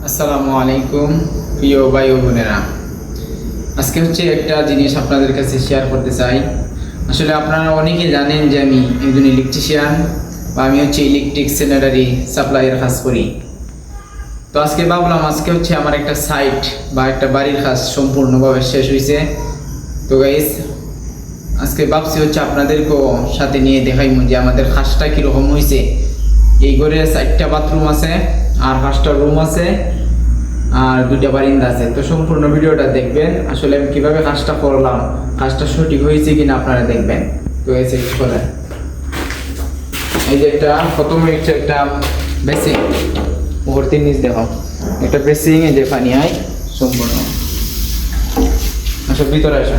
আসসালামু আলাইকুম প্রিয় ভাই ও বোনেরা, আজকে একটা জিনিস আপনাদের কাছে শেয়ার করতে চাই। আসলে আপনারা অনেকেই জানেন যে আমি একজন ইলেকট্রিশিয়ান বা আমি ইলেকট্রিক স্যানিটারি সাপ্লাইয়ের কাজ করি। তো আজকে ভাবলাম আমার একটা সাইট বা একটা বাড়ির কাজ সম্পূর্ণভাবে শেষ হয়েছে। তো গাইস, আজকে ভাবছি আপনাদেরকেও সাথে নিয়ে দেখাইমু যে আমাদের কাজটা কীরকম হয়েছে। এই ঘরে 4টা বাথরুম আছে আর 5টা রুম আছে আর 2টা বারিন্দা আছে। তো সম্পূর্ণ ভিডিওটা দেখবেন, আসলে আমি কীভাবে কাজটা করলাম, কাজটা সঠিক হয়েছে কিনা আপনারা দেখবেন। তো এসে করেন, এই যে প্রথমে একটা বেসিং, ভর্তি নিচ দেখো একটা বেসিং, এই যে পানি হয় সম্পূর্ণ। আসলে ভিতরে আসা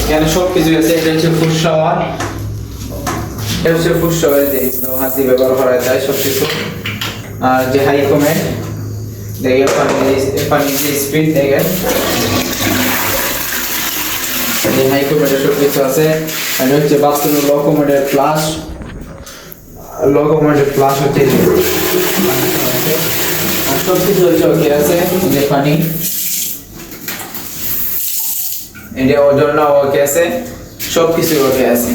এখানে সব কিছু আছে। এটা হচ্ছে ফুড শাওয়ার, এটা হচ্ছে ফুড শাওয়ার, যে হাত দিয়ে ব্যবহার করা যায় সব কিছু। আর যে হাই কমেন্ট দেখে পানি যে স্পিড দেখেন, যে হাই কমেন্টের সব কিছু আছে। এটা হচ্ছে বাথরুম লো কমেন্টের প্লাস, হচ্ছে আর সব কিছু হচ্ছে ওকে আছে। যে পানি এটা ওজন ওকে আছে, সব কিছু ওকে আছে।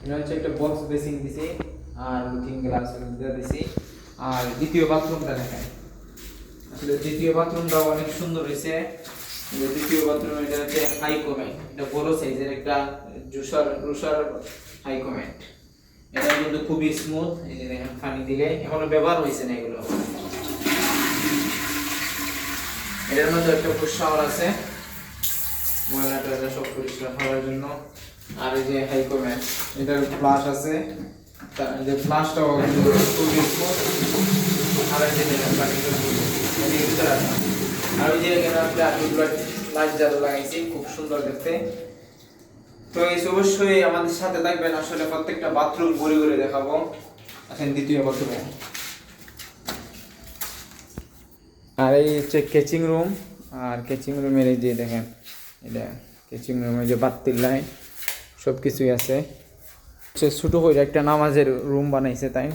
এটা হচ্ছে একটা বক্স বেসিং দিছি আর লুকিং গ্লাস দিছি। আর দ্বিতীয় বাথরুমটা দেখেন, আসলে দ্বিতীয় বাথরুমটা অনেক সুন্দর হয়েছে। দ্বিতীয় বাথরুম এটা হচ্ছে হাই কমেন্ট, এটা বড় সাইজের একটা রুসার হাই কমেন্ট। এটা কিন্তু খুবই স্মুথ, এই যে দেখেন পানি দিলে এখনো ব্যবহার হয়েছে না এগুলো। এটার মধ্যে একটা ফুড শাওয়ার আছে, ময়লাটা সব পরিষ্কার করার জন্য। আর এই যে হাই কমেন্ট, এটার ফ্লাশ আছে, যে ফ্লাশটাও কিন্তু খুবই স্মুথ। আর এই যে আর ওই যে লাইট জাল লাগাইছি, খুব সুন্দর দেখতে। তো এই অবশ্যই আমাদের সাথে থাকবেন, আসলে প্রত্যেকটা বাথরুম ঘুরে ঘুরে দেখাবো। আসেন দ্বিতীয় বাথরুমে। আর এই হচ্ছে কেচিং রুম, আর কেচিং রুমের এই যে দেখেন, এটা কেচিং রুমে যে বাতির লাইন সব কিছুই আছে। ছোটো করে একটা নামাজের রুম বানাইছে, তাই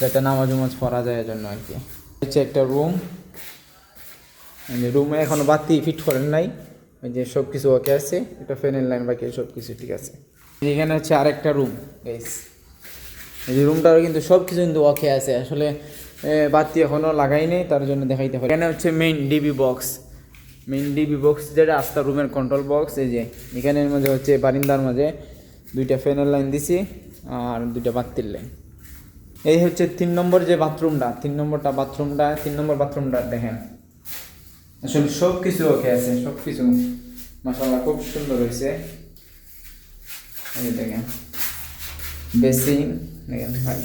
যাতে নামাজ পড়া যায় জন্য আর কি। হচ্ছে একটা রুম, রুমে এখনো বাতি ফিট করেন নাই, ওই যে সব কিছু ওকে আছে। এটা ফ্যানের লাইন বাকি সব কিছু ঠিক আছে। এখানে হচ্ছে আরেকটা রুম গাইস, এই যে রুমটারও কিন্তু সব কিছু কিন্তু ওকে আছে। আসলে বাতি এখনও লাগাই নেই, তার জন্য দেখাইতে হবে। এখানে হচ্ছে মেইন ডিবি বক্স, যেটা আস্তা রুমের কন্ট্রোল বক্স। এই যে এখানের মাঝে হচ্ছে বারিন্দার মাঝে 2টা ফ্যানের লাইন দিছি আর 2টা বাতির লাইন। এই হচ্ছে 3 নম্বর যে বাথরুমটা, 3 নম্বর বাথরুমটা দেখেন, আসলে সব কিছু ওকে আছে, সব কিছু মাশাআল্লাহ খুব সুন্দর হয়েছে। এই যে দেখেন বেসিন দেখেন ভাই,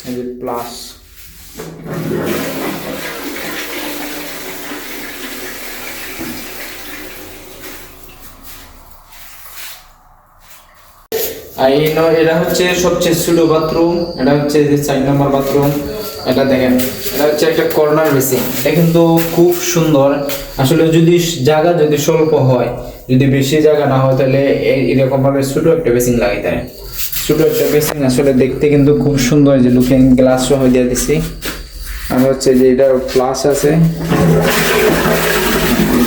এই যে প্লাস। আর এটা হচ্ছে সবচেয়ে ছোট বাথরুম, এটা হচ্ছে যে 4 নম্বর বাথরুম। এটা দেখেন, এটা হচ্ছে একটা কর্নার বেসিন। এটা কিন্তু খুব সুন্দর। আসলে যদি জায়গা স্বল্প হয়, যদি বেশি জায়গা না হয়, তাহলে এরকম ভাবে ছোট একটা বেসিন লাগাইতে হয়। ছোট একটা বেসিন আসলে দেখতে কিন্তু খুব সুন্দর। যে লুকিং গ্লাস সহ দিয়ে দিছি। আর হচ্ছে যে এটা প্লাস আছে,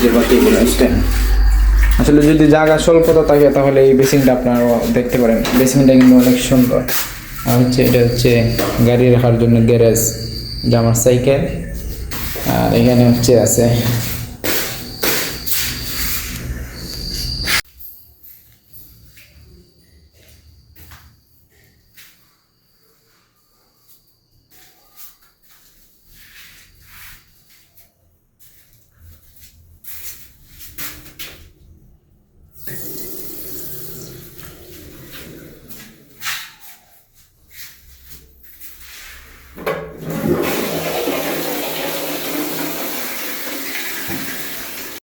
যে বাকিগুলো স্ট্যান্ড। আসলে যদি জায়গা স্বল্পতা থাকে তাহলে এই বেসিনটা আপনারা দেখতে পারেন। বেসিনটা কিন্তু অনেক সুন্দর। আর হচ্ছে এটা হচ্ছে গাড়ি রাখার জন্য গ্যারেজ, এটা আমার সাইকেল। আর এখানে হচ্ছে আছে